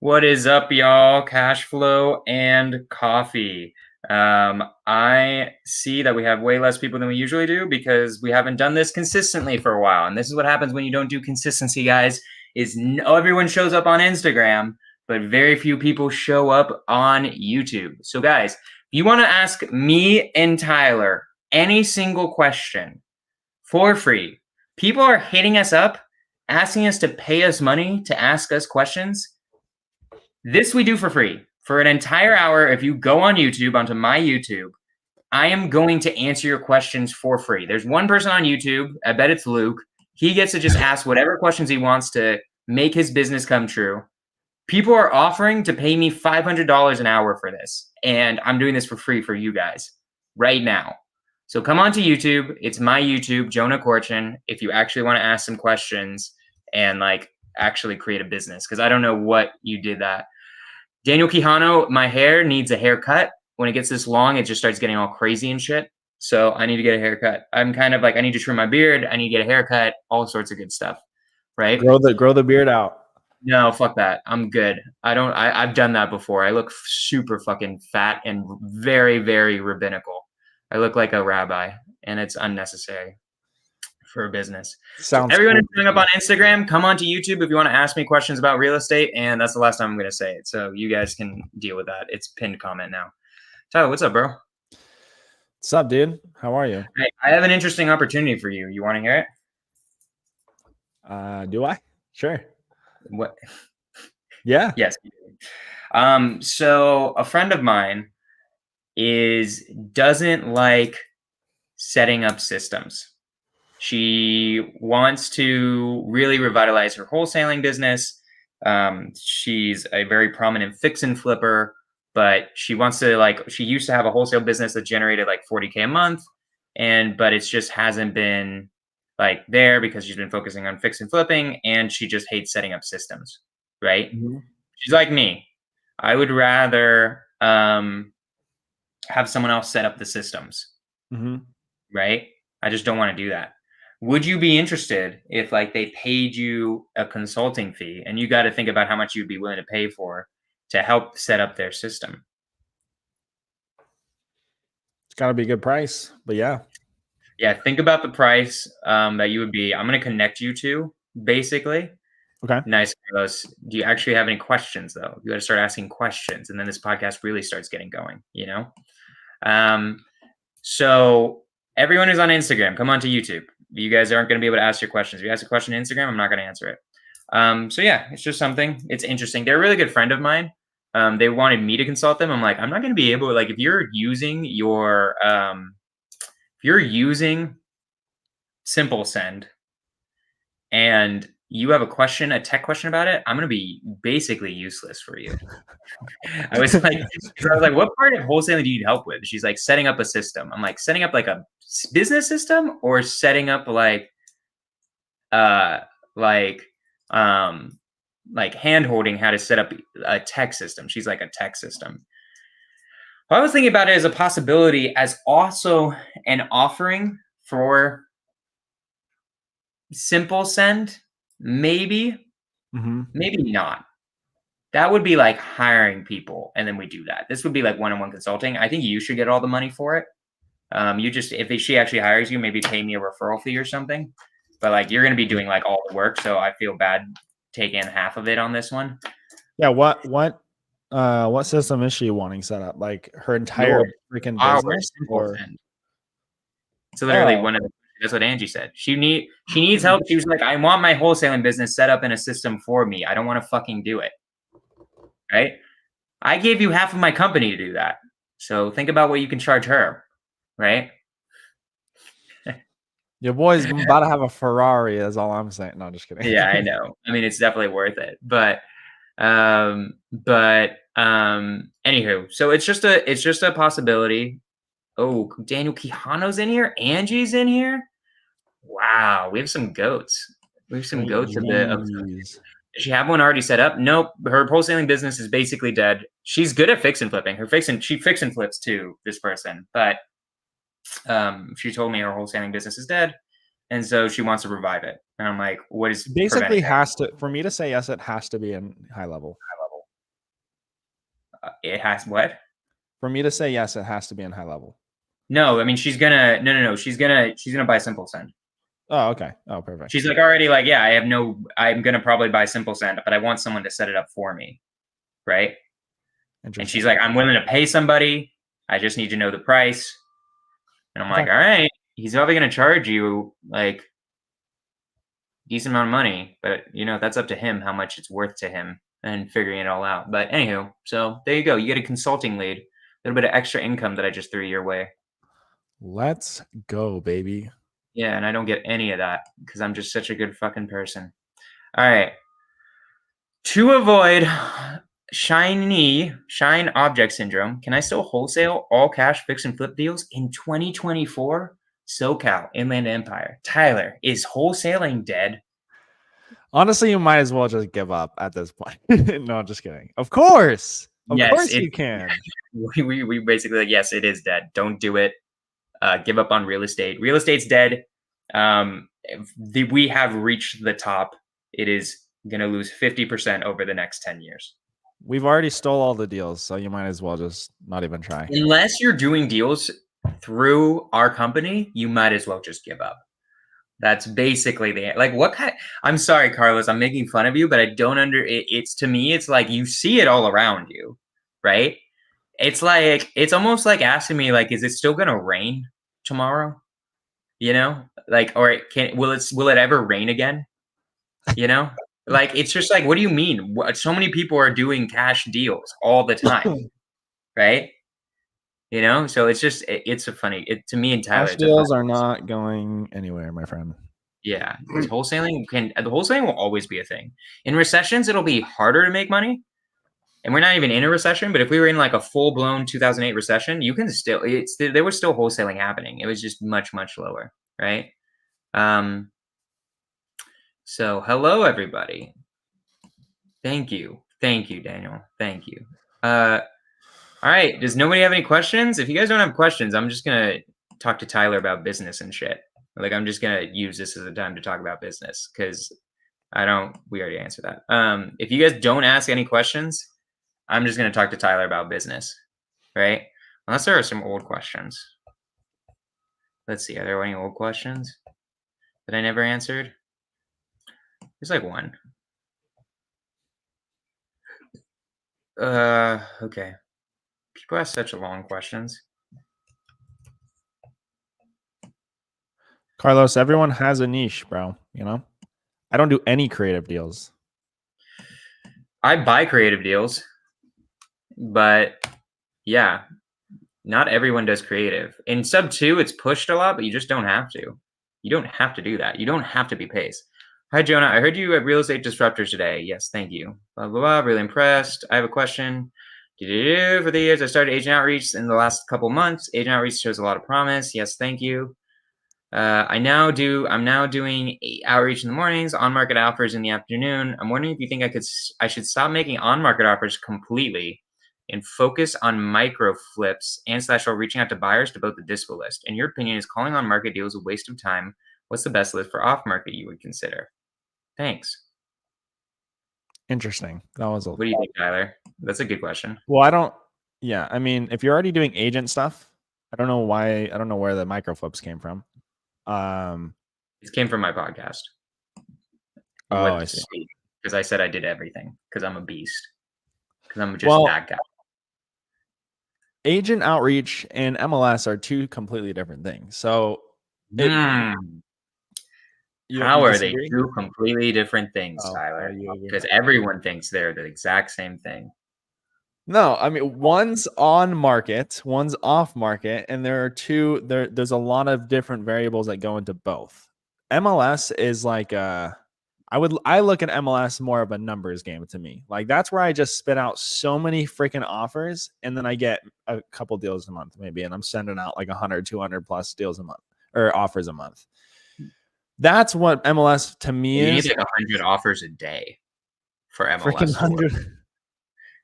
What is up, y'all? Cashflow and Coffee. I see that we have way less people than we usually do because we haven't done this consistently for a while. And this is what happens when you don't do consistency, guys, is everyone shows up on Instagram, but very few people show up on YouTube. So, guys, if you want to ask me and Tyler any single question for free, people are hitting us up, asking us to pay us money to ask us questions. This we do for free. For an entire hour, if you go on YouTube, onto my YouTube, I am going to answer your questions for free. There's one person on YouTube, I bet it's Luke. He gets to just ask whatever questions he wants to make his business come true. People are offering to pay me $500 an hour for this, and I'm doing this for free for you guys right now. So come on to YouTube. It's my YouTube, Jonah Corchin, if you actually want to ask some questions and actually create a business, because I don't know what you did that. Daniel Quijano, my hair needs a haircut. When it gets this long, it just starts getting all crazy and shit. So I need to get a haircut. I'm kind of I need to trim my beard. I need to get a haircut, all sorts of good stuff, right? Grow the beard out. No, fuck that. I'm good. I've done that before. I look super fucking fat and very, very rabbinical. I look like a rabbi, and it's unnecessary for a business. Sounds everyone cool. Is showing up on Instagram. Come on to YouTube if you want to ask me questions about real estate, and that's the last time I'm going to say it. So you guys can deal with that. It's pinned comment now. Tyler, what's up, bro? What's up, dude? How are you? Hey, I have an interesting opportunity for you. You want to hear it? Do I? Sure. What? Yeah. Yes. So a friend of mine doesn't like setting up systems. She wants to really revitalize her wholesaling business. She's a very prominent fix and flipper, but she wants to she used to have a wholesale business that generated like 40K a month, but it just hasn't been there because she's been focusing on fix and flipping, and she just hates setting up systems, right? Mm-hmm. She's like me. I would rather have someone else set up the systems, mm-hmm. right? I just don't want to do that. Would you be interested if they paid you a consulting fee, and you got to think about how much you'd be willing to pay for to help set up their system? It's got to be a good price, but yeah. Yeah, think about the price that you would be. I'm going to connect you to, basically. Okay. Nice, Carlos. Do you actually have any questions, though? You got to start asking questions, and then this podcast really starts getting going, So everyone who's on Instagram, come on to YouTube. You guys aren't going to be able to ask your questions. If you ask a question on Instagram, I'm not going to answer it. So yeah, it's just something. It's interesting. They're a really good friend of mine. They wanted me to consult them. I'm like, I'm not going to be able to, if you're using Simple Send and you have a tech question about it, I'm going to be basically useless for you. I was like, what part of wholesaling do you need help with? She's like, setting up a system. I'm like, setting up a business system, or setting up hand holding how to set up a tech system. She's like, a tech system. Well, I was thinking about it as a possibility, as also an offering for Simple Send. Maybe, maybe not. That would be hiring people, and then we do that. This would be one-on-one consulting. I think you should get all the money for it. If she actually hires you, maybe pay me a referral fee or something. But you're going to be doing all the work, so I feel bad taking half of it on this one. Yeah. What system is she wanting set up? Her entire freaking business, or? So literally that's what Angie said. She needs help. She was like, I want my wholesaling business set up in a system for me. I don't want to fucking do it. Right? I gave you half of my company to do that. So think about what you can charge her. Right? Your boy's about to have a Ferrari, is all I'm saying. No, I'm just kidding. Yeah, I know. I mean, it's definitely worth it. But anywho, so it's just a possibility. Oh, Daniel Quijano's in here. Angie's in here. Wow, we have some goats. We have some goats of the. Does she have one already set up? Nope. Her wholesaling business is basically dead. She's good at fix and flipping. She fix and flips to this person, but she told me her wholesaling business is dead, and so she wants to revive it. And I'm like, what is basically has to, for me to say yes, it has to be in high level. It has what? For me to say yes, it has to be in high level. No, I mean she's gonna no. She's gonna buy Simple Send. Oh, okay. Oh, perfect. She's like already like, yeah, I'm gonna probably buy Simple Send, but I want someone to set it up for me, right? And she's like, I'm willing to pay somebody. I just need to know the price. And I'm like, all right, he's probably gonna charge you like decent amount of money, but that's up to him how much it's worth to him and figuring it all out. But anywho, so there you go. You get a consulting lead, a little bit of extra income that I just threw your way. Let's go, baby. Yeah, and I don't get any of that because I'm just such a good fucking person. All right. To avoid shine object syndrome, can I still wholesale all cash fix and flip deals in 2024? SoCal, Inland Empire. Tyler, is wholesaling dead? Honestly, you might as well just give up at this point. No, just kidding. Of course. Of course you can. We basically like, yes, it is dead. Don't do it. Give up on real estate. Real estate's dead. We have reached the top. It is going to lose 50% over the next 10 years. We've already stole all the deals, so you might as well just not even try. Unless you're doing deals through our company, you might as well just give up. That's basically what kind. I'm sorry, Carlos, I'm making fun of you, but I don't it's to me, it's like you see it all around you, right? It's like, it's almost like asking me, like, is it still going to rain tomorrow? Or will it ever rain again? Like, it's just like, what do you mean? So many people are doing cash deals all the time, right? So it's just, it's a funny, to me and Tyler, cash deals are not going anywhere, my friend. Yeah. The wholesaling will always be a thing. In recessions, it'll be harder to make money. And we're not even in a recession, but if we were in like a full-blown 2008 recession, you can still, there was still wholesaling happening. It was just much, much lower, right? So hello, everybody. Thank you, Daniel. Thank you. All right. Does nobody have any questions? If you guys don't have questions, I'm just gonna talk to Tyler about business and shit. Like, I'm just gonna use this as a time to talk about business because we already answered that. If you guys don't ask any questions, I'm just going to talk to Tyler about business, right? Unless there are some old questions. Let's see. Are there any old questions that I never answered? There's like one. Okay. People ask such long questions. Carlos, everyone has a niche, bro. I don't do any creative deals. I buy creative deals. But yeah, not everyone does creative. In sub 2, it's pushed a lot, but you just don't have to. You don't have to do that. You don't have to be pace. Hi, Jonah. I heard you at Real Estate Disruptors today. Yes, thank you. Blah, blah, blah. Really impressed. I have a question. For the years I started agent outreach in the last couple months, agent outreach shows a lot of promise. Yes, thank you. I'm now doing outreach in the mornings, on-market offers in the afternoon. I'm wondering if you think I should stop making on-market offers completely and focus on micro flips and / reaching out to buyers to build the dispo list. In your opinion, is calling on market deals a waste of time? What's the best list for off market you would consider? Thanks. Interesting. What do you think, Tyler? That's a good question. Well, I mean, if you're already doing agent stuff, I don't know where the micro flips came from. It came from my podcast. Oh, I see. Because I said I did everything because I'm a beast. Because I'm just that guy. Agent outreach and MLS are two completely different things. So, how are they two completely different things, Tyler? Because everyone thinks they're the exact same thing. No, I mean, one's on market, one's off market, and there's a lot of different variables that go into both. MLS is like I look at MLS more of a numbers game to me. Like, that's where I just spit out so many freaking offers, and then I get a couple deals a month maybe, and I'm sending out like 100, 200 plus deals a month or offers a month. That's what MLS to me is. You need like 100 offers a day for MLS. Freaking 100.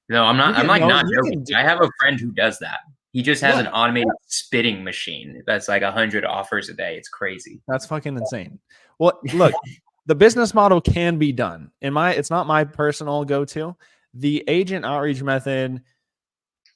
No, I'm not. I'm like not joking. I have a friend who does that. He just has an automated spitting machine that's like 100 offers a day. It's crazy. That's fucking insane. Well, look, the business model can be done. It's not my personal go-to. The agent outreach method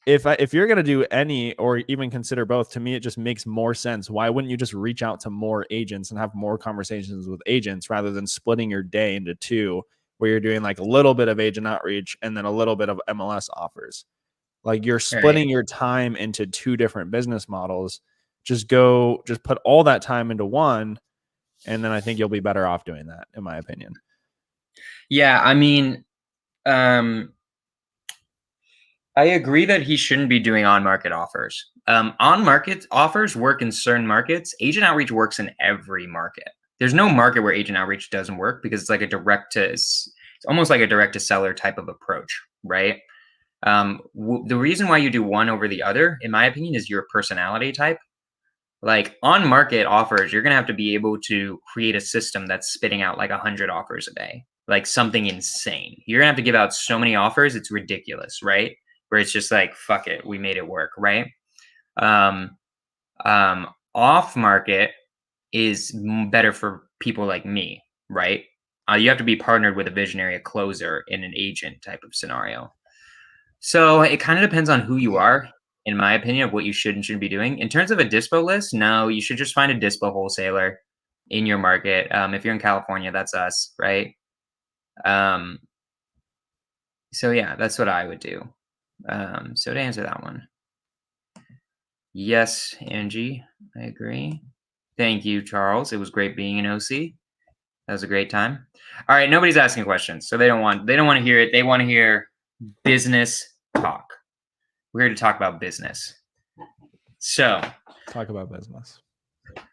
if you're going to do any or even consider both, to me it just makes more sense. Why wouldn't you just reach out to more agents and have more conversations with agents rather than splitting your day into two, where you're doing like a little bit of agent outreach and then a little bit of MLS offers? Like you're Right. splitting your time into two different business models. Just put all that time into one, and then I think you'll be better off doing that, in my opinion. Yeah, I mean, um, I agree that he shouldn't be doing on-market offers. On-market offers work in certain markets. Agent outreach works in every market. There's no market where agent outreach doesn't work because it's like it's almost like a direct to seller type of approach, right? The reason why you do one over the other, in my opinion, is your personality type. Like on market offers, you're going to have to be able to create a system that's spitting out like 100 offers a day, like something insane. You're going to have to give out so many offers. It's ridiculous, right? Where it's just like, fuck it, we made it work, right? Um, Off market is better for people like me, right? You have to be partnered with a visionary, a closer, in an agent type of scenario. So it kind of depends on who you are, in my opinion, of what you should and shouldn't be doing. In terms of a dispo list, no, you should just find a dispo wholesaler in your market. If you're in California, that's us, right? Um, so yeah, that's what I would do. So to answer that one, yes, Angie, I agree. Thank you, Charles. It was great being an OC. That was a great time. All right, nobody's asking questions, so they don't want to hear it. They want to hear business talk. We're here to talk about business. So, Talk about business.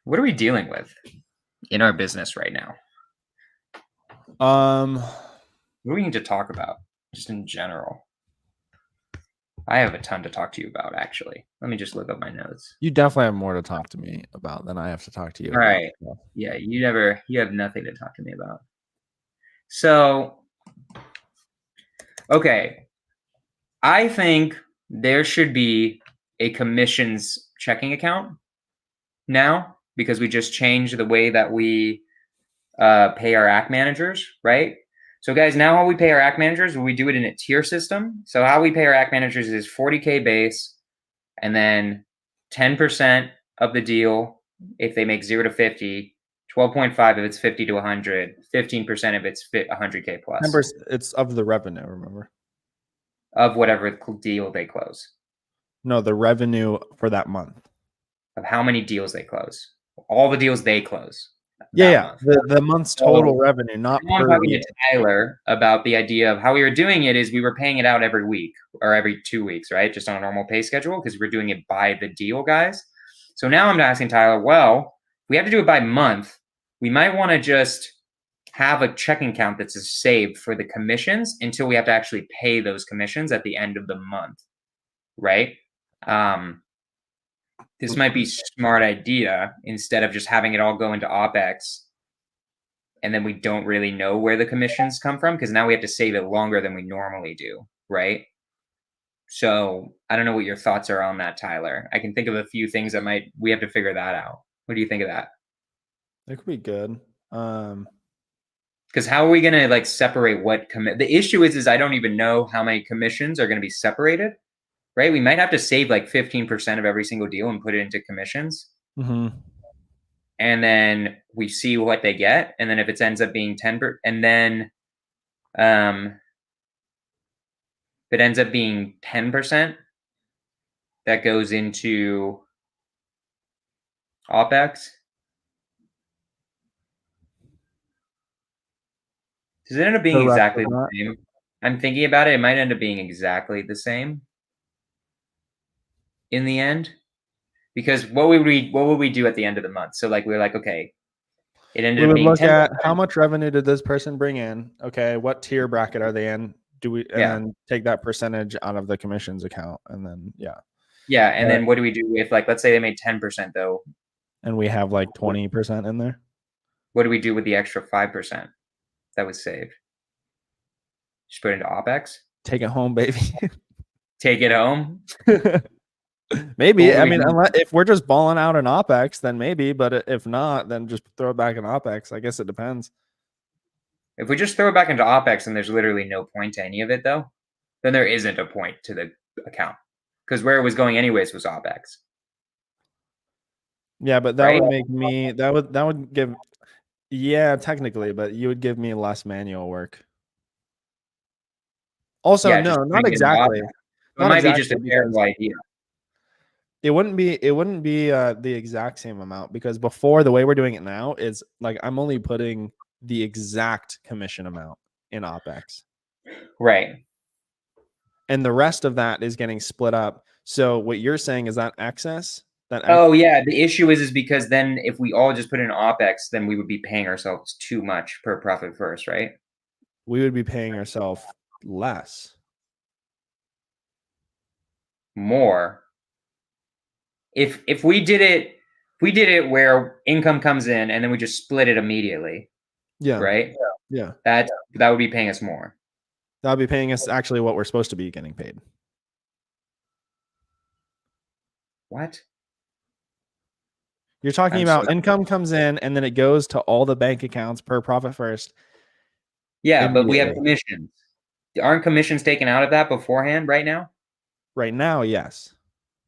what are we dealing with in our business right now? What do we need to talk about, just in general? I have a ton to talk to you about, actually. Let me just look up my notes. You definitely have more to talk to me about than I have to talk to you All about. right. Yeah, you have nothing to talk to me about. So, okay. I think there should be a commissions checking account now because we just changed the way that we pay our act managers, right? So guys, now how we pay our act managers, we do it in a tier system. So how we pay our act managers is 40K base and then 10% of the deal if they make 0 to 50, 12.5 if it's 50 to 100, 15% if it's 100K plus. Remember, it's of the revenue, remember? Of whatever deal they close. No, the revenue for that month. Of how many deals they close. All the deals they close. Yeah. The month's total revenue, not per talking deal. to Tyler about the idea of how we were doing it is we were paying it out every week or every 2 weeks, right? Just on a normal pay schedule because we're doing it by the deal, guys. So now I'm asking Tyler, well, if we have to do it by month, we might want to just have a checking account that's saved for the commissions until we have to actually pay those commissions at the end of the month, right? This might be a smart idea instead of just having it all go into OPEX and then we don't really know where the commissions come from because now we have to save it longer than we normally do, right? So I don't know what your thoughts are on that, Tyler. I can think of a few things that we have to figure that out. What do you think of that? It could be good. Because how are we going to like separate what the issue is I don't even know how many commissions are going to be separated, right? We might have to save like 15% of every single deal and put it into commissions. Mm-hmm. And then we see what they get. And then if it ends up being 10%, and then if it ends up being 10%, that goes into OPEX. Does it end up being exactly the same? I'm thinking about it. It might end up being exactly the same in the end. Because what would we do at the end of the month? So like we're like, okay, it ended up being look 10%. at how much revenue did this person bring in? Okay, what tier bracket are they in? Then take that percentage out of the commissions account, and then yeah, and then what do we do if like let's say they made 10% though, and we have like 20% in there? What do we do with the extra 5% that was saved? Just put it into OPEX. Take it home, baby. Take it home. Maybe. I mean, if we're just balling out in OPEX, then maybe. But if not, then just throw it back in OPEX. I guess it depends. If we just throw it back into OPEX and there's literally no point to any of it, though, then there isn't a point to the account. because where it was going anyways was OpEx. Yeah, but that right? would make me that would give yeah, technically, but you would give me less manual work. Also, Yeah, just no, not putting it in exactly. OpEx. So it Not might be just exactly a because terrible idea. it wouldn't be the exact same amount because before the way we're doing it now is like I'm only putting the exact commission amount in OpEx. Right. And the rest of that is getting split up. So what you're saying is that excess, Oh yeah, the issue is because then if we all just put in OpEx, then we would be paying ourselves too much per profit first, right? we would be paying ourselves less. More. If we did it where income comes in and then we just split it immediately, Yeah. right? Yeah. That would be paying us more. That would be paying us actually what we're supposed to be getting paid. What? You're talking I'm about so income comes in and then it goes to all the bank accounts per profit first Yeah, but we have immediately. commissions. Aren't commissions taken out of that beforehand right now? Right now, yes.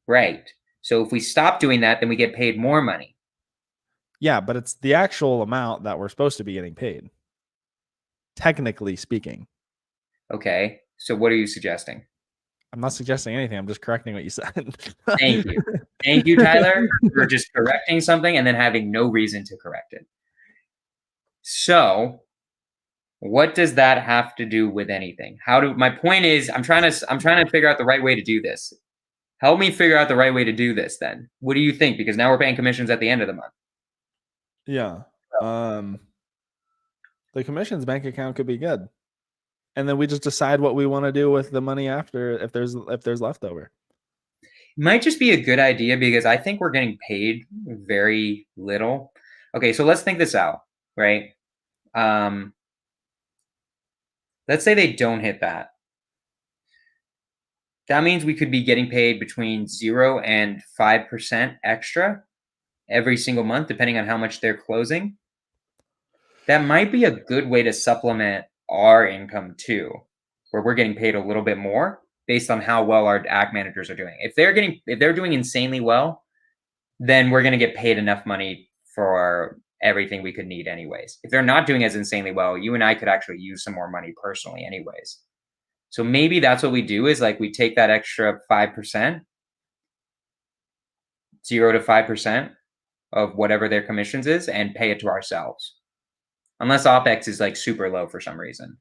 Right. So if we stop doing that, then we get paid more money. Yeah, but it's the actual amount that we're supposed to be getting paid. Technically speaking. Okay. So what are you suggesting? I'm not suggesting anything. I'm just correcting what you said. Thank you. Thank you, Tyler, for just correcting something and then having no reason to correct it. So, what does that have to do with anything? My point is I'm trying to figure out the right way to do this. Help me figure out the right way to do this then. What do you think? Because now we're paying commissions at the end of the month. Yeah. The commissions bank account could be good. And then we just decide what we want to do with the money after if there's leftover. It might just be a good idea because I think we're getting paid very little. Okay, so let's think this out, right? Let's say they don't hit that. That means we could be getting paid between 0 and 5% extra every single month, depending on how much they're closing. That might be a good way to supplement our income too, where we're getting paid a little bit more based on how well our AC managers are doing. If they're doing insanely well, then we're going to get paid enough money for everything we could need anyways. If they're not doing as insanely well, you and I could actually use some more money personally anyways. So maybe that's what we do is like we take that extra 5%, 0 to 5% of whatever their commissions is and pay it to ourselves. Unless OpEx is like super low for some reason.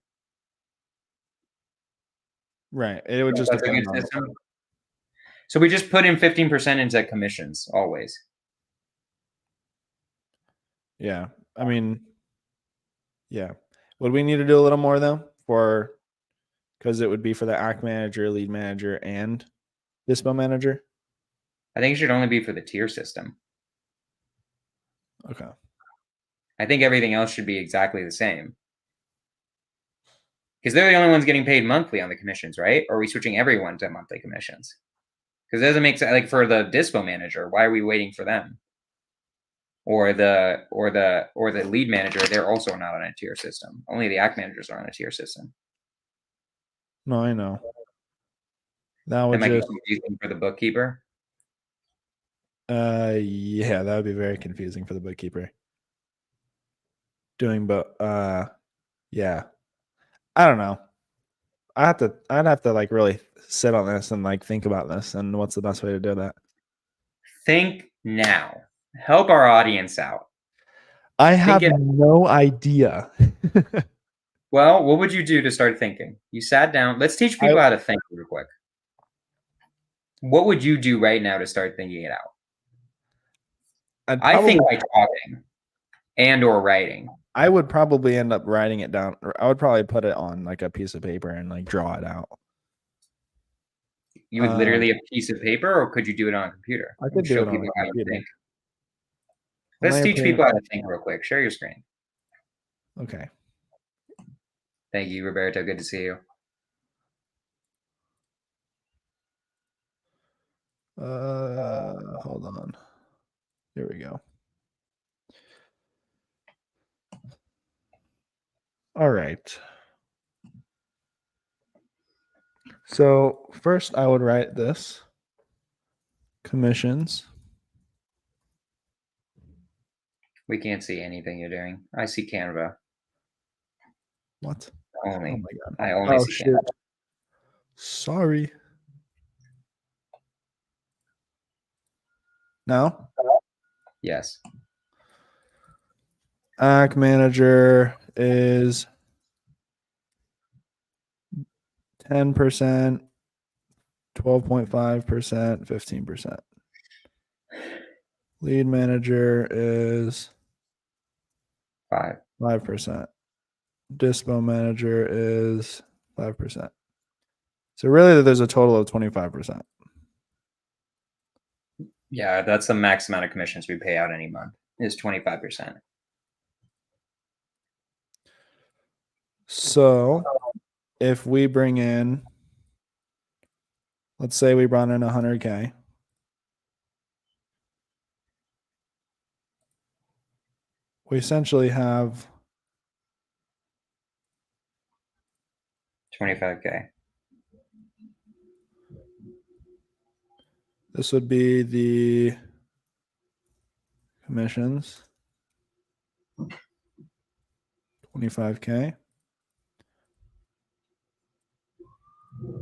Right. It would just That's a good depend on system. So we just put in 15% into commissions always. Yeah. I mean, yeah. Would we need to do a little more though because it would be for the AC manager, lead manager, and dispo manager? I think it should only be for the tier system. Okay. I think everything else should be exactly the same. Because they're the only ones getting paid monthly on the commissions, right? Or are we switching everyone to monthly commissions? Because it doesn't make sense. Like for the dispo manager, why are we waiting for them? Or the lead manager, they're also not on a tier system. Only the AC managers are on a tier system. No, I know. That might be confusing for the bookkeeper. Yeah, that would be very confusing for the bookkeeper. Yeah. I don't know. I'd have to like really sit on this and like think about this and what's the best way to do that. Think now. Help our audience out. I have no idea. Well, what would you do to start thinking? You sat down. Let's teach people how to think real quick. What would you do right now to start thinking it out? I think by talking and or writing. I would probably end up writing it down. I would probably put it on like a piece of paper and like draw it out. You would literally a piece of paper, or could you do it on a computer? I could do it on a computer. Let's teach people how to think real quick. Share your screen. Okay. Thank you, Roberto. Good to see you. Hold on. Here we go. All right. So first I would write this. commissions. We can't see anything you're doing. I see Canva What? only. Oh my god. I only see shoot. Canva. Sorry. Now? Yes. AC manager is 10%, 12.5%, 15%. Lead manager is 5%. Dispo manager is 5%. So really there's a total of 25%. Yeah, that's the max amount of commissions we pay out any month is 25%. So if we bring in, let's say we brought in 100K. We essentially have 25K. this would be the commissions, 25K.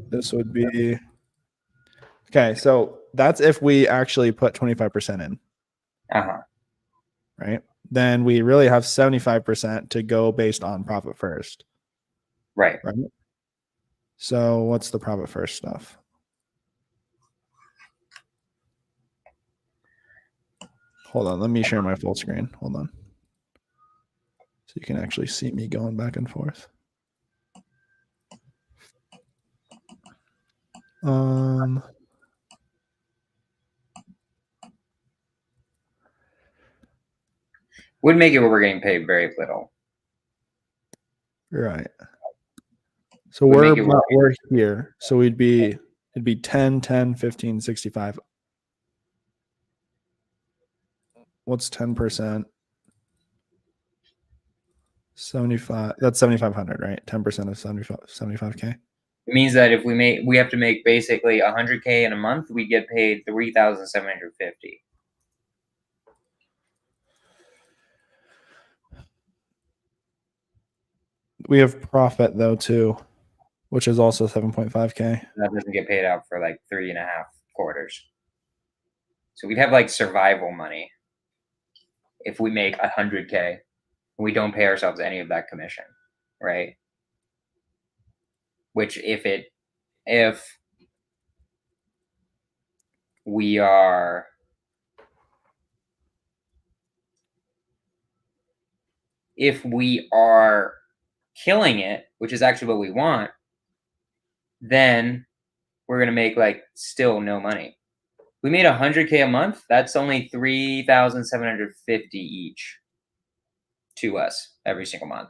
This would be, okay, so that's if we actually put 25% in, Uh-huh. right? Then we really have 75% to go based on profit first, Right. right? So what's the profit first stuff? Hold on, let me share my full screen. Hold on. So you can actually see me going back and forth. Would make it where we're getting paid very little. Right. So Would make we're here. So it'd be 10, 10, 15, 65. What's 10%? 75. That's 7,500, right? 10% of 75K. It means that if we have to make basically 100K in a month, we get paid 3,750. We have profit though too, which is also 7.5K. That doesn't get paid out for like 3.5 quarters. So we'd have like survival money if we make 100K and we don't pay ourselves any of that commission, right? Which if we are killing it, which is actually what we want, then we're going to make like still no money. We made 100K a month. That's only 3,750 each to us every single month,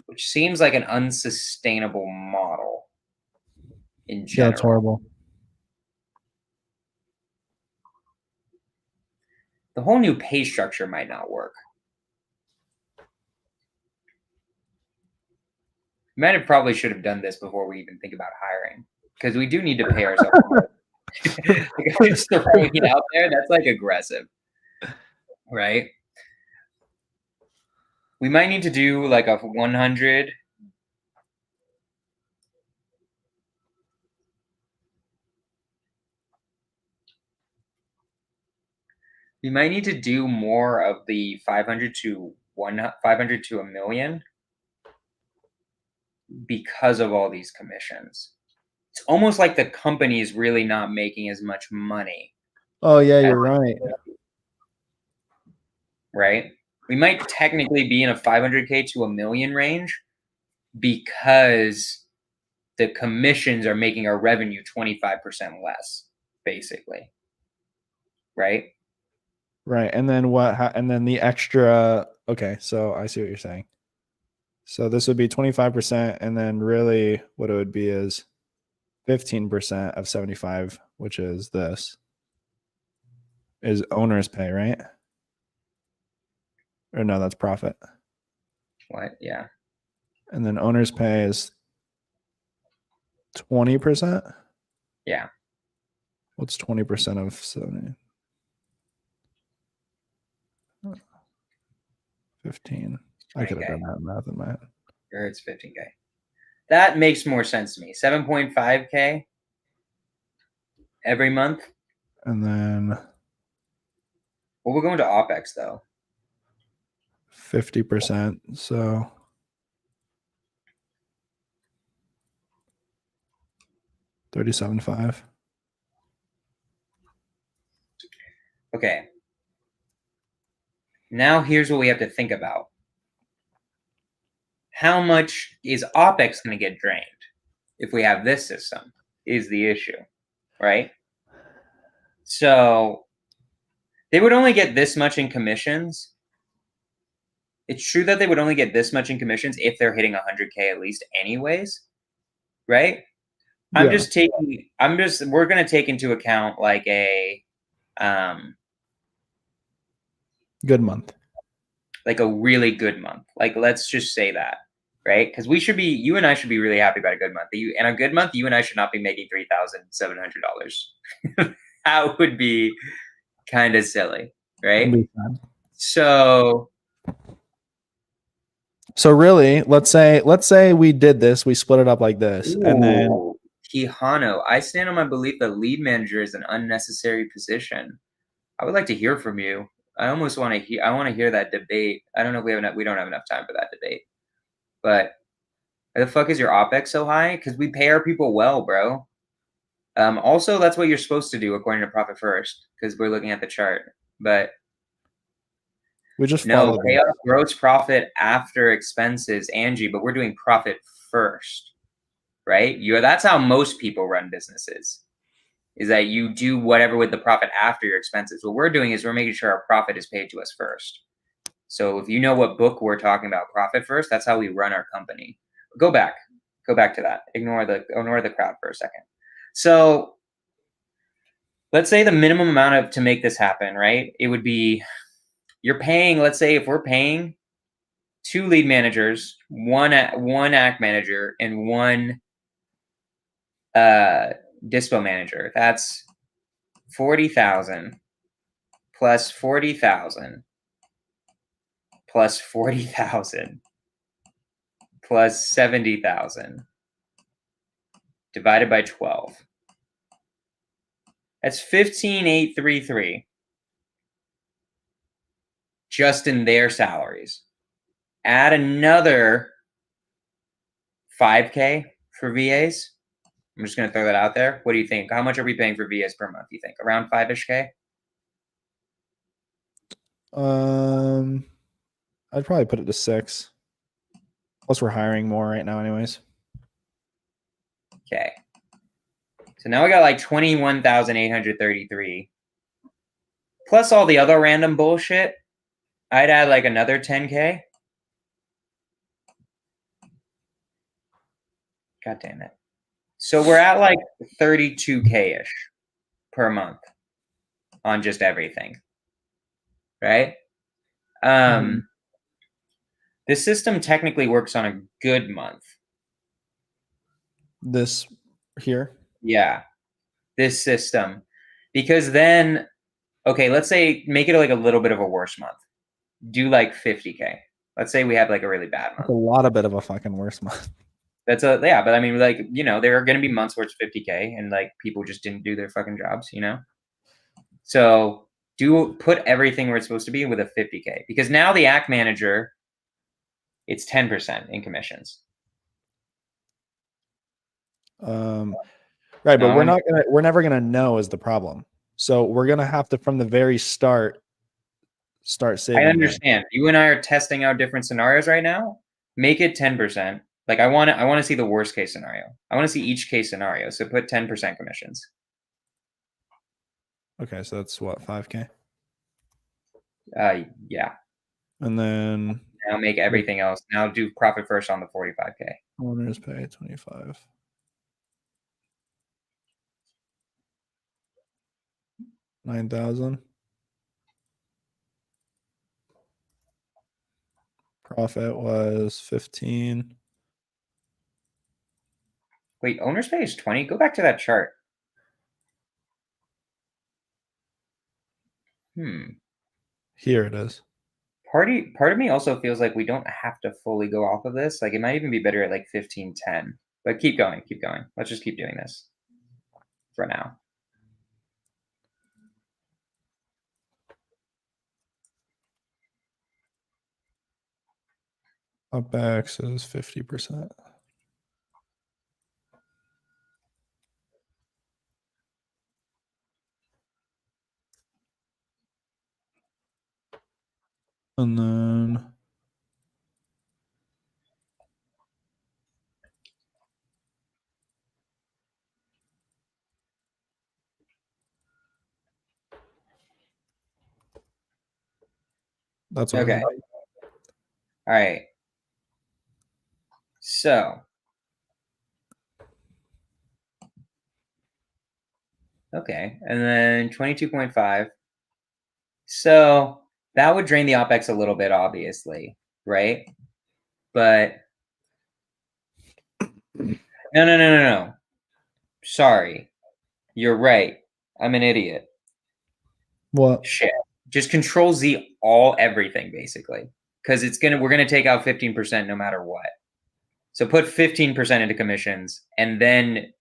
which seems like an unsustainable model in general. Yeah, that's horrible. The whole new pay structure might not work. Probably should have done this before we even think about hiring, because we do need to pay ourselves more. Like, I'm just throwing it out there. That's like aggressive, right? We might need to do like a 100. We might need to do more of the 500 to a million because of all these commissions. It's almost like the company is really not making as much money. Oh yeah, you're right. Right? We might technically be in a 500K to a million range because the commissions are making our revenue 25% less, basically. Right? Right. And then and then the extra, okay, so I see what you're saying. So this would be 25%, and then really what it would be is 15% of 75, which is this, is owner's pay, right? Or no, that's profit. What? Yeah. And then owner's pay is 20%. Yeah. What's 20% of 70? 15. I could have 20K. done that math in my head. Or it's 15K. That makes more sense to me. 7.5K every month. And then Well, we're going to OPEX though. 50%. So 37.5. Okay. Now here's what we have to think about. How much is OPEX going to get drained if we have this system is the issue, right? So they would only get this much in commissions. It's true that they would only get this much in commissions if they're hitting 100K at least anyways, right? Yeah. We're going to take into account like a Good month. like a really good month. Like, let's just say that, right? Because you and I should be really happy about a good month. And a good month, you and I should not be making $3,700. That would be kind of silly, right? So really, let's say we did this, we split it up like this, and then Kihano, I stand on my belief that lead manager is an unnecessary position. I would like to hear from you. I almost want to hear. I want to hear that debate. I don't know if we don't have enough time for that debate. But why the fuck is your OPEX so high? Because we pay our people well, bro. Also, that's what you're supposed to do according to Profit First, because we're looking at the chart. But we just no, pay us gross profit after expenses, Angie. But we're doing profit first, right? That's how most people run businesses. Is that you do whatever with the profit after your expenses. What we're doing is we're making sure our profit is paid to us first. So if you know what book we're talking about, Profit First, that's how we run our company. Go back to that. Ignore the crowd for a second. So let's say the minimum amount to make this happen, right? It would be, you're paying, let's say if we're paying 2 lead managers, one act manager, and 1 dispo manager. That's 40,000 plus 40,000 plus 40,000 plus 70,000 divided by 12. That's 15,833 just in their salaries. Add another 5K for VAs. I'm just going to throw that out there. What do you think? How much are we paying for VAs per month, you think? Around 5-ish K? I'd probably put it to 6. Plus we're hiring more right now anyways. Okay. So now we got like 21,833. Plus all the other random bullshit. I'd add like another 10K. God damn it. So we're at like 32K-ish per month on just everything. Right? The system technically works on a good month. This here? Yeah. This system. Because then, okay, let's say make it like a little bit of a worse month. Do like 50K. Let's say we have like a really bad month. That's a lot of bit of a fucking worse month. But I mean, like, there are going to be months where it's 50K and like people just didn't do their fucking jobs, So put everything where it's supposed to be with a 50K, because now the act manager, it's 10% in commissions. Right, but we're never gonna know is the problem. So we're gonna have to from the very start saving. I understand. That. You and I are testing out different scenarios right now. Make it 10%. Like I want to see the worst case scenario. I want to see each case scenario. So put 10% commissions. Okay, so that's what, 5K? Yeah. And then now make everything else. Now do profit first on the 45K. Owners pay 25. 9,000. Profit was 15. Wait, owner's pay is 20? Go back to that chart. Here it is. Part of me also feels like we don't have to fully go off of this. Like it might even be better at like 1510. But keep going, keep going. Let's just keep doing this for now. UpX is 50%. And then that's what Okay. All right. So, okay. And then 22.5. So that would drain the OpEx a little bit, obviously, right? But no. Sorry. You're right. I'm an idiot. What? Shit. Just control Z all everything, basically. Because we're gonna take out 15% no matter what. So put 15% into commissions and then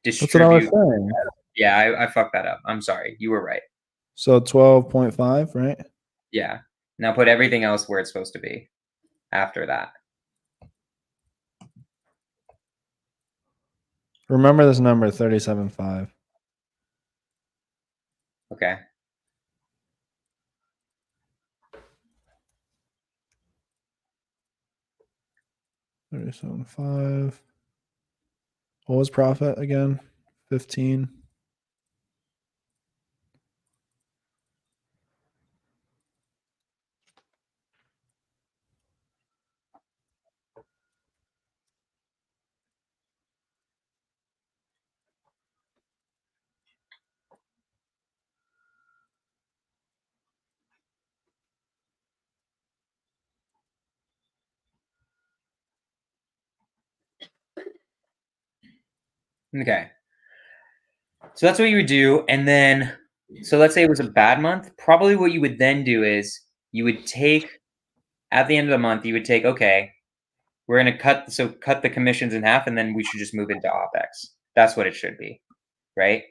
That's what I was distribute. saying. Yeah, I fucked that up. I'm sorry. You were right. So 12.5, right? Yeah. Now put everything else where it's supposed to be after that. Remember this number, 37.5. Okay. $37.5. What was profit again? 15. Okay. So that's what you would do. And then, so let's say it was a bad month. Probably what you would then do is you would take, at the end of the month, you would take, okay, we're going to cut the commissions in half, and then we should just move into OpEx. That's what it should be, right?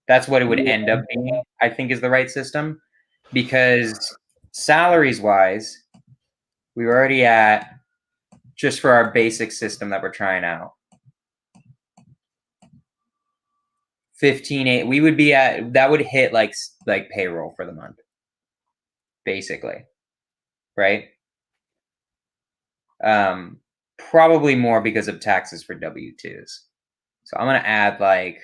That's what it would end up being, I think, is the right system. Because salaries wise, we were already at, just for our basic system that we're trying out, 15.8. We would be at, that would hit like payroll for the month, basically, right? Probably more because of taxes for W-2s. So I'm gonna add like,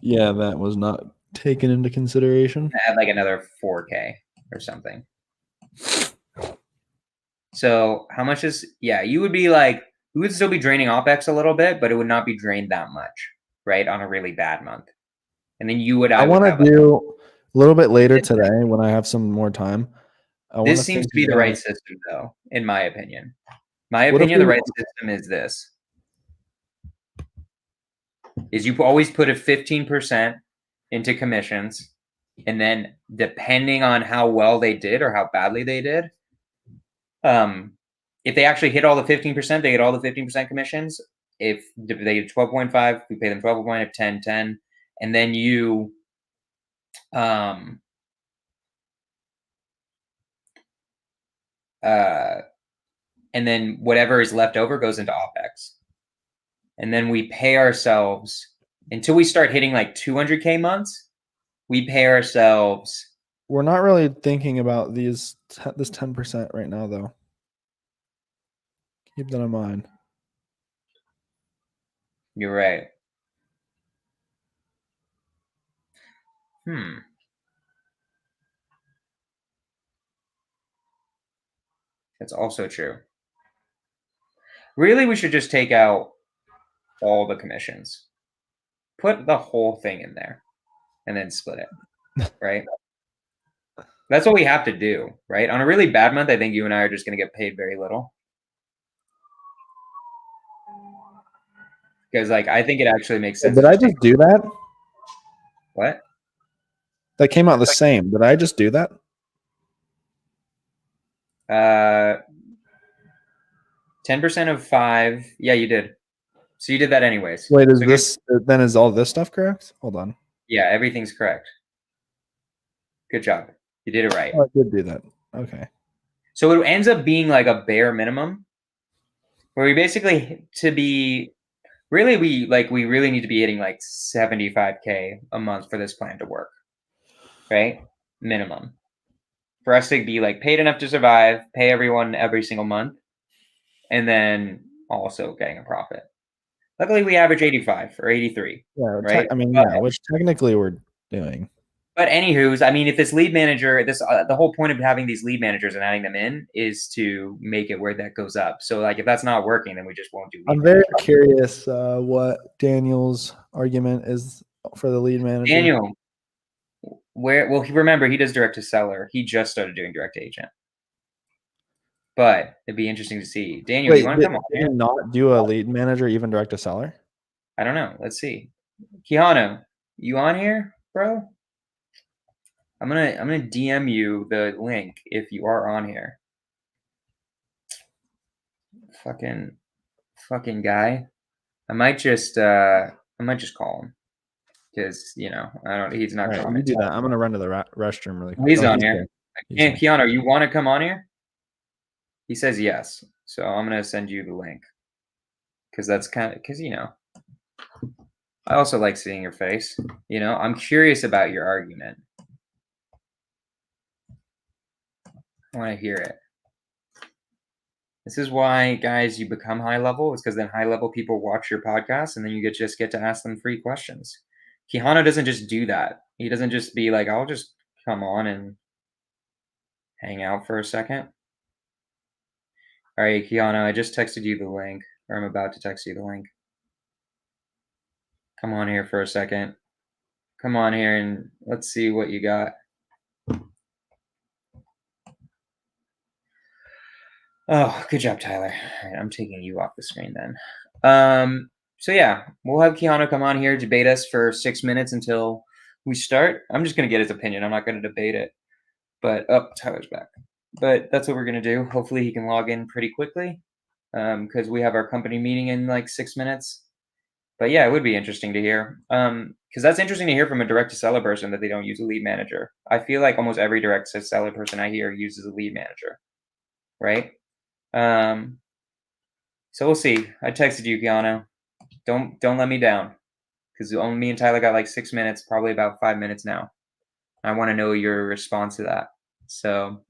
Yeah, that was not taken into consideration. another 4K or something. So how much is, yeah, you would be like, we would still be draining OpEx a little bit, but it would not be drained that much, right? On a really bad month. And then you would, I would want have to do a little bit later today when I have some more time. This seems to be the right system, though, in my opinion. My What if opinion, the we- right system is this. Is you always put a 15% into commissions, and then depending on how well they did or how badly they did, if they actually hit all the 15%, they get all the 15% commissions. If they get 12.5, we pay them 12.5, 10, 10, and then you and then whatever is left over goes into OpEx. And then we pay ourselves until we start hitting like 200K months. We pay ourselves. We're not really thinking about this 10% right now, though. Keep that in mind. You're right. That's also true. Really, we should just take out all the commissions. Put the whole thing in there and then split it, right? That's what we have to do, right? On a really bad month, I think you and I are just going to get paid very little. Because, like, I think it actually makes sense. Did I just do that? What? That came out the same. Did I just do that? 10% of 5. Yeah, you did. So you did that anyways. Wait, is So this then is all this stuff correct? Hold on. yeah, everything's correct. Good job. You did it right. Oh, I did do that. Okay. So it ends up being like a bare minimum where we basically to be really we really need to be hitting like 75K a month for this plan to work. Right? Minimum. For us to be like paid enough to survive, pay everyone every single month, and then also getting a profit. Luckily, we average 85 or 83. Yeah, Right? I mean, yeah, which technically we're doing. But anywho's, I mean, if this lead manager, the whole point of having these lead managers and adding them in is to make it where that goes up. So like, if that's not working, then we just won't do. I'm very curious what Daniel's argument is for the lead manager. Daniel, remember he does direct to seller. He just started doing direct to agent. But it'd be interesting to see. Daniel, Wait, you want to come on did here? he not do a lead manager, even direct to seller? I don't know. Let's see. Keanu, you on here, bro? I'm gonna DM you the link if you are on here. Fucking guy. I might just call him because I don't. He's not All right, coming. you do that. I'm gonna run to the restroom really quick. He's on here. Here. Keanu, you want to come on here? He says yes, so I'm gonna send you the link because I also like seeing your face. I'm curious about your argument. I want to hear it. This is why, guys, you become high level. It's because then high level people watch your podcast, and then you just get to ask them free questions. Keanu doesn't just do that. He doesn't just be like, I'll just come on and hang out for a second. All right, Keanu, I just texted you the link, or I'm about to text you the link. Come on here for a second. Come on here and let's see what you got. Oh, good job, Tyler. All right, I'm taking you off the screen then. So yeah, we'll have Keanu come on here, debate us for 6 minutes until we start. I'm just gonna get his opinion. I'm not gonna debate it. But Tyler's back. But that's what we're gonna do. Hopefully he can log in pretty quickly. Because we have our company meeting in like 6 minutes. But yeah, it would be interesting to hear. Because that's interesting to hear from a direct to seller person that they don't use a lead manager. I feel like almost every direct to seller person I hear uses a lead manager. Right? So we'll see. I texted you, Keanu. Don't let me down. Because only me and Tyler got like 6 minutes, probably about 5 minutes now. I want to know your response to that. So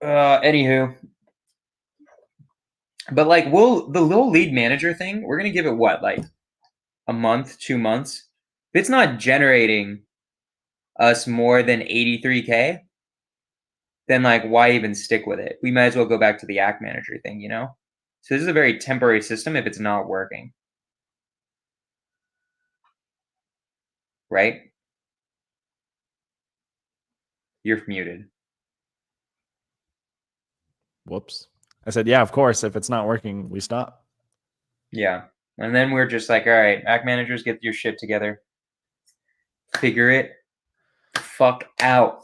anywho. But like the little lead manager thing, we're gonna give it what, like a month, 2 months? If it's not generating us more than 83K, then like why even stick with it? We might as well go back to the act manager thing, So this is a very temporary system if it's not working. Right? You're muted. Whoops. I said, yeah, of course. If it's not working, we stop. Yeah. And then we're just like, all right, act managers, get your shit together. Figure it fuck out,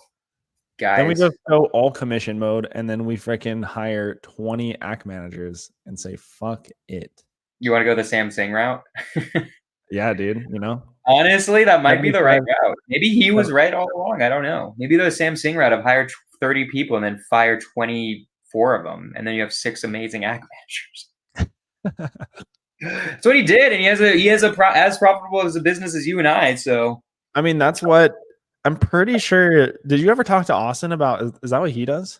guys. Then we just go all commission mode, and then we freaking hire 20 act managers and say, fuck it. You want to go the Samsung route? Yeah, dude, Honestly, that might be the right route. Maybe he was right all along. I don't know. Maybe the Samsung route of hire 30 people and then fire 24 of them, and then you have 6 amazing act managers. That's what he did, and he has as profitable as a business as you and I. So I mean, that's what I'm pretty sure. Did you ever talk to Austin about? Is that what he does?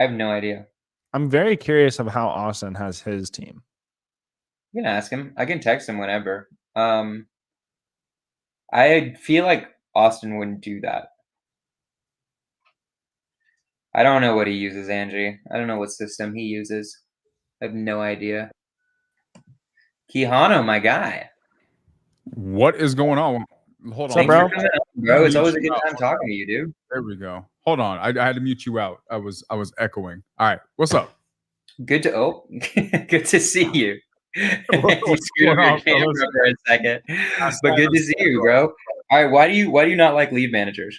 I have no idea. I'm very curious of how Austin has his team. You can ask him. I can text him whenever. I feel like Austin wouldn't do that. I don't know what he uses, Angie. I don't know what system he uses. I have no idea. Keanu, my guy. What is going on? Hold on, bro. Bro, it's always a good time talking to you, dude. There we go. Hold on. I had to mute you out. I was echoing. All right. What's up? Good to see you. What's going on, for a second. But good to see you, bro. All right, why do you not like lead managers?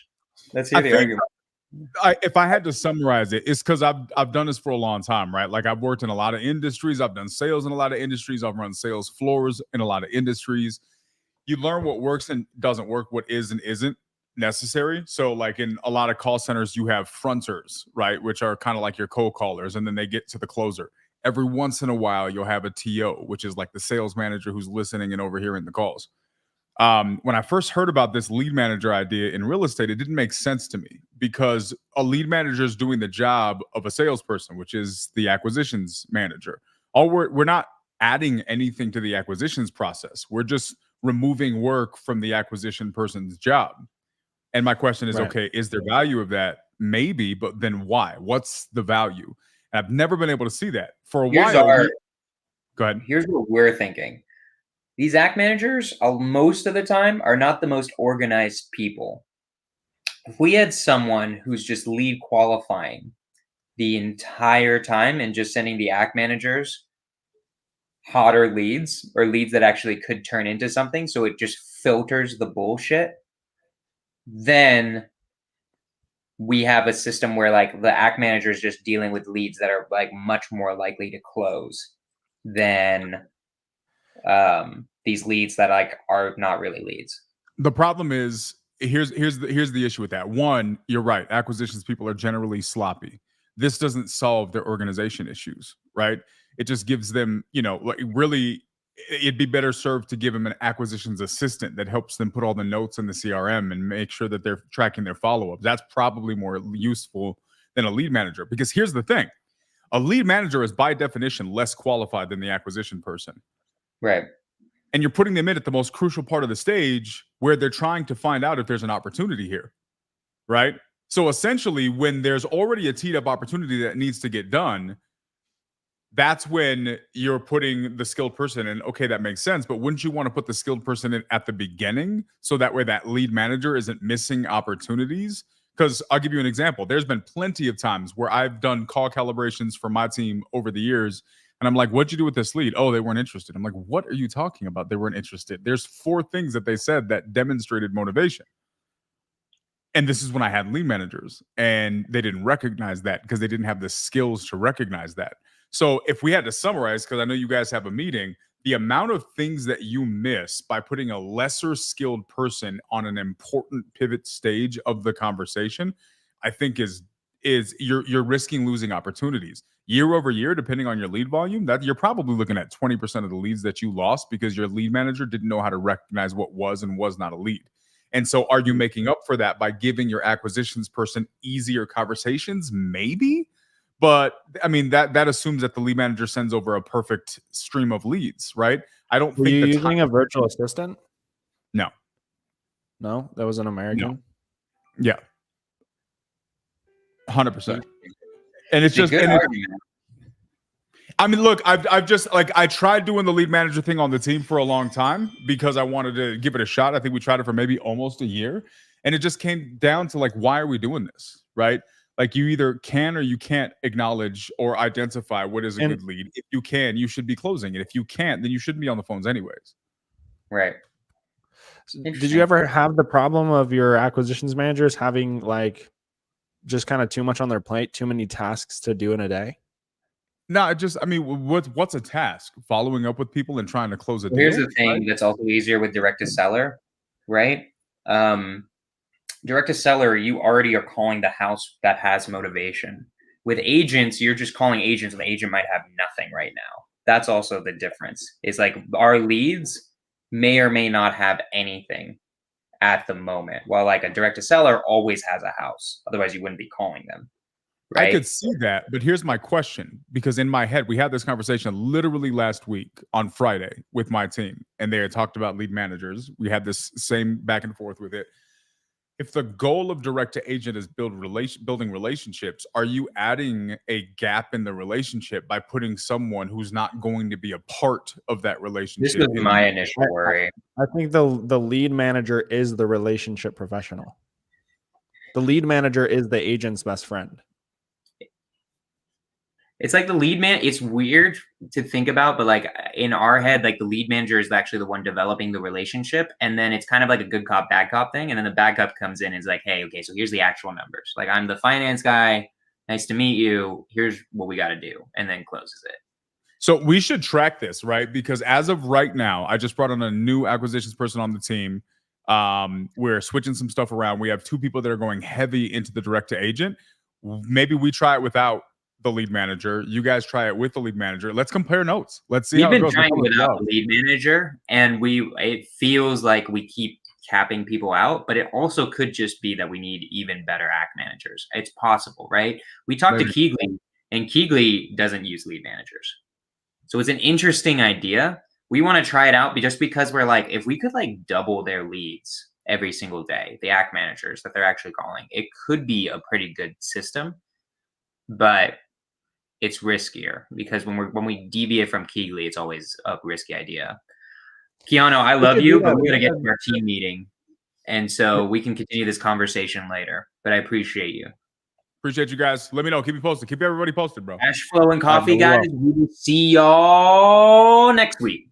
Let's hear I the think argument. if I had to summarize it, it's because I've done this for a long time, right? Like I've worked in a lot of industries, I've done sales in a lot of industries, I've run sales floors in a lot of industries. You learn what works and doesn't work, what is and isn't necessary. So, like in a lot of call centers, you have fronters, right, which are kind of like your cold callers, and then they get to the closer. Every once in a while, you'll have a TO, which is like the sales manager who's listening and overhearing the calls. When I first heard about this lead manager idea in real estate, it didn't make sense to me because a lead manager is doing the job of a salesperson, which is the acquisitions manager. All we're not adding anything to the acquisitions process. We're just removing work from the acquisition person's job. And my question is, Right. okay, is there value of that? Maybe, but then why? What's the value? And I've never been able to see that for a Here's while. our Go ahead. here's what we're thinking. These act managers, most of the time, are not the most organized people. If we had someone who's just lead qualifying the entire time and just sending the act managers hotter leads or leads that actually could turn into something, so it just filters the bullshit, then we have a system where like the act manager is just dealing with leads that are like much more likely to close than these leads that like are not really leads. The problem is here's the issue with that. One, you're right. Acquisitions people are generally sloppy. This doesn't solve their organization issues, right? It just gives them, like really, it'd be better served to give them an acquisitions assistant that helps them put all the notes in the CRM and make sure that they're tracking their follow-ups. That's probably more useful than a lead manager. Because here's the thing. A lead manager is by definition less qualified than the acquisition person. Right. And you're putting them in at the most crucial part of the stage where they're trying to find out if there's an opportunity here, right? So essentially, when there's already a teed up opportunity that needs to get done, that's when you're putting the skilled person in. Okay, that makes sense, but wouldn't you want to put the skilled person in at the beginning so that way that lead manager isn't missing opportunities? Because I'll give you an example. There's been plenty of times where I've done call calibrations for my team over the years, and I'm like, what'd you do with this lead? Oh, they weren't interested. I'm like, what are you talking about? They weren't interested. There's 4 things that they said that demonstrated motivation. And this is when I had lead managers, and they didn't recognize that because they didn't have the skills to recognize that. So if we had to summarize, because I know you guys have a meeting, the amount of things that you miss by putting a lesser skilled person on an important pivot stage of the conversation, I think is you're risking losing opportunities year over year, depending on your lead volume. That you're probably looking at 20% of the leads that you lost because your lead manager didn't know how to recognize what was and was not a lead. And so are you making up for that by giving your acquisitions person easier conversations? Maybe. But I mean, that assumes that the lead manager sends over a perfect stream of leads, right? I don't Were think you the using a virtual assistant? No. No, that was an American. Yeah. 100%. And it's It's a just good and argument. I mean, look, I've just like I tried doing the lead manager thing on the team for a long time because I wanted to give it a shot. I think we tried it for maybe almost a year, and it just came down to like, why are we doing this, right? Like you either can or you can't acknowledge or identify what is a good lead. If you can, you should be closing it. If you can't, then you shouldn't be on the phones anyways. Right. Did you ever have the problem of your acquisitions managers having like just kind of too much on their plate, too many tasks to do in a day? No, I mean, what's a task? Following up with people and trying to close a deal? Here's the thing, right? that's also easier with direct to seller, right? Direct to seller, you already are calling the house that has motivation. With agents, you're just calling agents, and the agent might have nothing right now. That's also the difference. It's like our leads may or may not have anything at the moment, while like a direct to seller always has a house. Otherwise, you wouldn't be calling them. Right? I could see that, but here's my question, because in my head, we had this conversation literally last week on Friday with my team, and they had talked about lead managers. We had this same back and forth with it. If the goal of direct to agent is building relationships, are you adding a gap in the relationship by putting someone who's not going to be a part of that relationship? This was my initial worry. I think the lead manager is the relationship professional. The lead manager is the agent's best friend. It's like the lead man. It's weird to think about, but like in our head, like the lead manager is actually the one developing the relationship, and then it's kind of like a good cop, bad cop thing. And then the bad cop comes in and is like, "Hey, okay, so here's the actual numbers. Like, I'm the finance guy. Nice to meet you. Here's what we got to do," and then closes it. So we should track this, right? Because as of right now, I just brought on a new acquisitions person on the team. We're switching some stuff around. We have 2 people that are going heavy into the direct to agent. Maybe we try it without the lead manager. You guys try it with the lead manager. Let's compare notes. Let's see We've how it been goes. trying without the lead manager, and it feels like we keep capping people out, but it also could just be that we need even better act managers. It's possible, right? We talked to Keegley, and Keegley doesn't use lead managers. So it's an interesting idea. We want to try it out just because we're like, if we could like double their leads every single day, the act managers that they're actually calling, it could be a pretty good system, but it's riskier because when we deviate from Keegley, it's always a risky idea. Keanu, I love you, but we're gonna get to our team meeting, and so we can continue this conversation later. But I appreciate you. Appreciate you guys. Let me know. Keep me posted. Keep everybody posted, bro. Cashflow and Coffee, guys. We will see y'all next week.